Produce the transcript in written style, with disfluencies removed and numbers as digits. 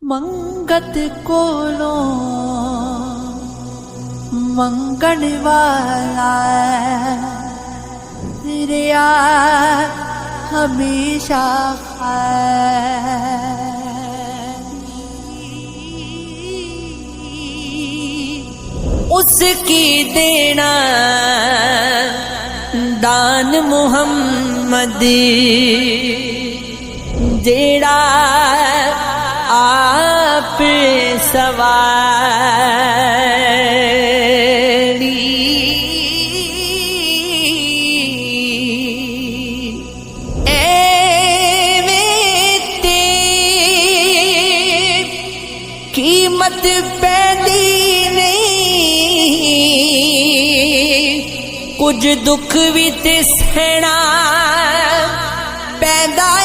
मंगत कोलों मंगण वाला रिया हमेशा उसकी देना दान मुहम्मद जेड़ा आप सवारी कीमत पैदी कुछ दुख भी ते सहना पैदा